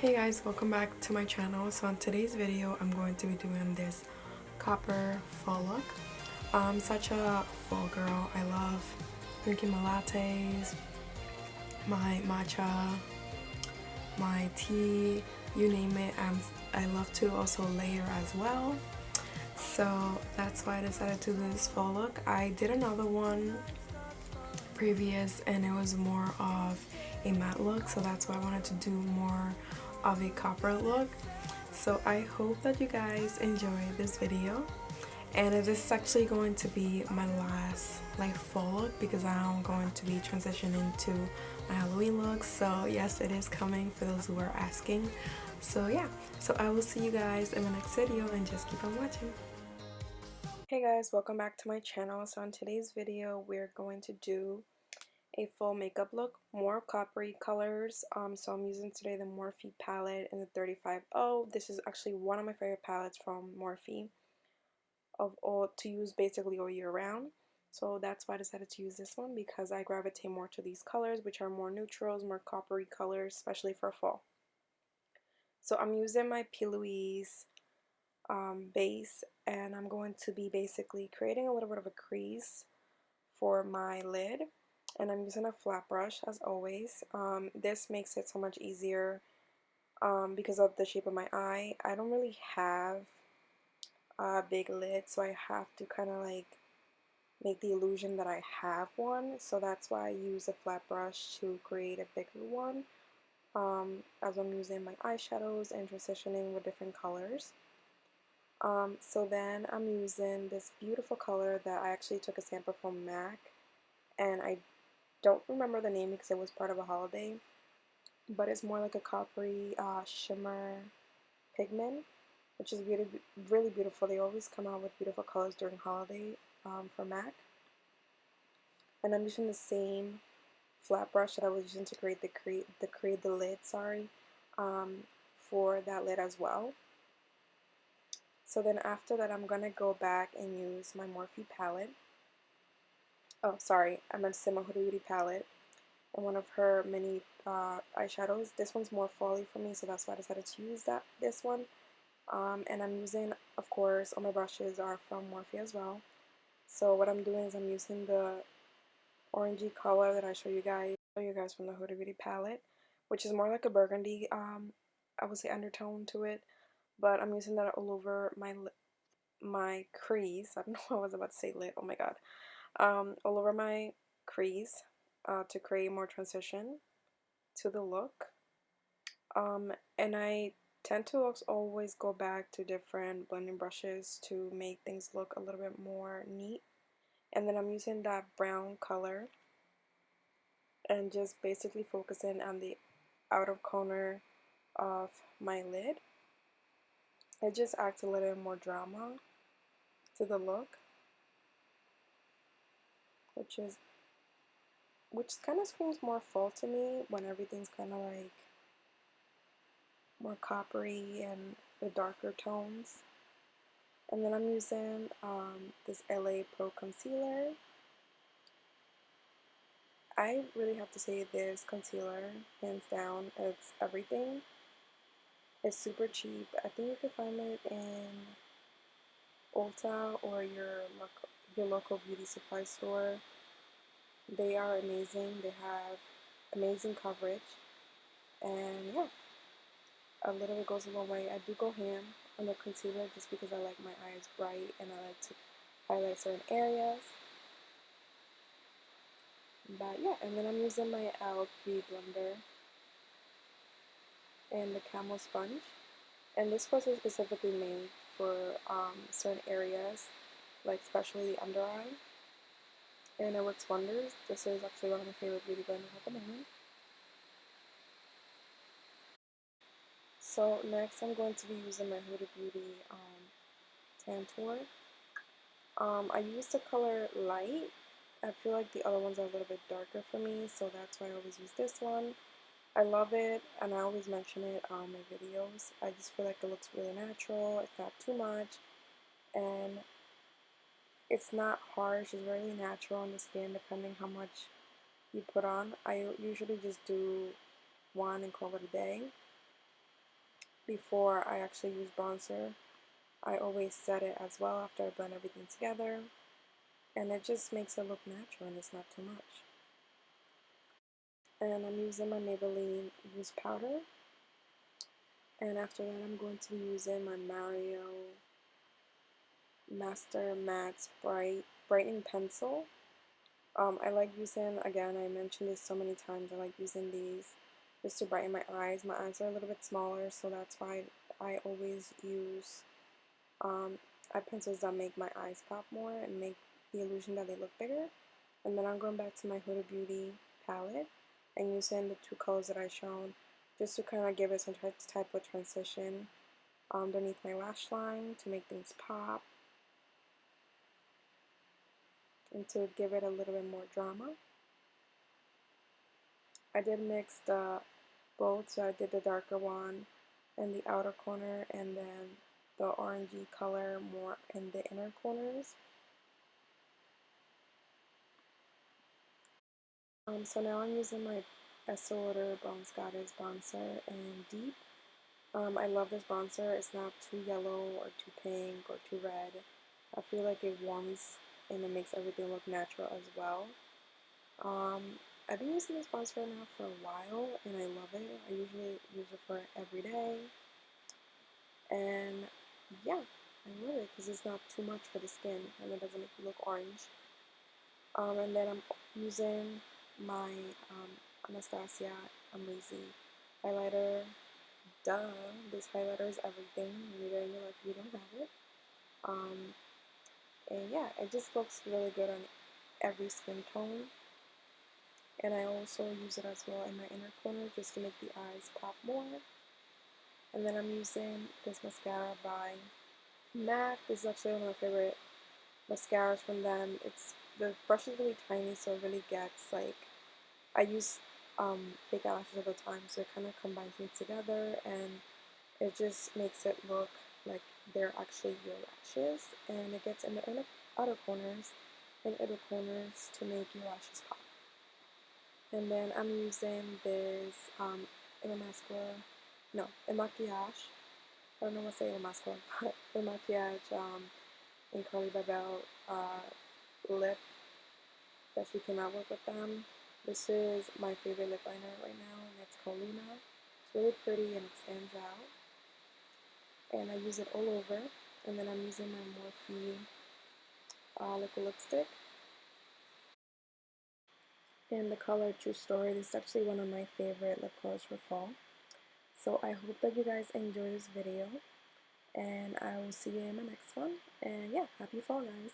Hey guys, welcome back to my channel. So in today's video I'm going to be doing this copper fall look. I'm such a fall girl. I love drinking my lattes, my matcha, my tea, you name it. I love to also layer as well. So that's why I decided to do this fall look. I did another one previous and it was more of a matte look, so that's why I wanted to do more of a copper look. So I hope that you guys enjoy this video, and this is actually going to be my last fall look because I'm going to be transitioning to my Halloween look. So yes, it is coming for those who are asking. So yeah, so I will see you guys in the next video and just keep on watching. Hey guys, welcome back to my channel. So in today's video we're going to do a full makeup look, more coppery colors. So I'm using today the Morphe palette in the 35O. This is actually one of my favorite palettes from Morphe of all to use basically all year round. So that's why I decided to use this one, because I gravitate more to these colors, which are more neutrals, more coppery colors, especially for fall. So I'm using my P. Louise base, and I'm going to be basically creating a little bit of a crease for my lid, and I'm using a flat brush as always. This makes it so much easier because of the shape of my eye. I don't really have a big lid, so I have to kind of make the illusion that I have one, so that's why I use a flat brush to create a bigger one as I'm using my eyeshadows and transitioning with different colors. So then I'm using this beautiful color that I actually took a sample from MAC, and I don't remember the name because it was part of a holiday, but it's more like a coppery shimmer pigment, which is really beautiful. They always come out with beautiful colors during holiday for MAC. And I'm using the same flat brush that I was using to create the lid, for that lid as well. So then after that, I'm gonna go back and use my Morphe palette. Oh, sorry, I meant to say my Huda Beauty palette and one of her mini eyeshadows. This one's more fall-y for me, so that's why I decided to use this one. And I'm using, of course, all my brushes are from Morphe as well. So what I'm doing is I'm using the orangey color that I show you guys from the Huda Beauty palette, which is more like a burgundy, I would say, undertone to it. But I'm using that all over my crease. I don't know what I was about to say lid. Oh my god. All over my crease to create more transition to the look. And I tend to always go back to different blending brushes to make things look a little bit more neat. And then I'm using that brown color and just basically focusing on the outer corner of my lid. It just adds a little more drama to the look, which kind of screams more fall to me when everything's kind of like more coppery and the darker tones. And then I'm using this LA Pro concealer. I really have to say this concealer, hands down, it's everything. It's super cheap. I think you can find it in Ulta or your local beauty supply store. They are amazing. They have amazing coverage, and yeah, a little bit goes a long way. I do go ham on the concealer just because I like my eyes bright and I like to highlight certain areas. But yeah, and then I'm using my e.l.f. Beauty blender and the camel sponge. And this was specifically made for certain areas, like especially the under eye. And it works wonders. This is actually one of my favorite beauty blenders at the moment. So next I'm going to be using my Huda Beauty Tantour. I use the color light. I feel like the other ones are a little bit darker for me, so that's why I always use this one. I love it, and I always mention it on my videos. I just feel like it looks really natural. It's not too much, and it's not harsh. It's really natural on the skin, depending how much you put on. I usually just do one and call it a day. before I actually use bronzer. I always set it as well after I blend everything together, and it just makes it look natural and it's not too much. And I'm using my Maybelline Loose Powder, and after that I'm going to be using my Mario Master Max Brightening Pencil. I like using, again, I mentioned this so many times, I like using these just to brighten my eyes. My eyes are a little bit smaller, so that's why I always use eye pencils that make my eyes pop more and make the illusion that they look bigger. And then I'm going back to my Huda Beauty palette and using the two colors that I shown just to kind of give it some type of transition underneath my lash line to make things pop and to give it a little bit more drama. I did mix both, so I did the darker one in the outer corner and then the orangey color more in the inner corners. So now I'm using my Estee Lauder Bronze Goddess Bronzer in Deep. I love this bronzer. It's not too yellow or too pink or too red. I feel like it warms and it makes everything look natural as well. I've been using this bronzer now for a while and I love it. I usually use it for every day. And yeah, I love it because it's not too much for the skin and it doesn't make you look orange. And then I'm using my Anastasia Amrezy highlighter. Duh, this highlighter is everything. You need it in your life if you don't have it. And yeah, it just looks really good on every skin tone. And I also use it as well in my inner corner just to make the eyes pop more. And then I'm using this mascara by MAC. This is actually one of my favorite mascaras from them. The brush is really tiny, so it really gets like, I use fake eyelashes all the time, so it kind of combines them together and it just makes it look like they're actually your lashes, and it gets in the outer corners and inner corners to make your lashes pop. And then I'm using this ILmakiage. I don't know what to say ILmascara, but ILmakiage in Carli bybel lip that she came out with them. This is my favorite lip liner right now, and it's called Luna. It's really pretty and it stands out. And I use it all over. And then I'm using my Morphe liquid lipstick in the color True Story. This is actually one of my favorite lip colors for fall. So I hope that you guys enjoy this video, and I will see you in my next one. And yeah, happy fall, guys!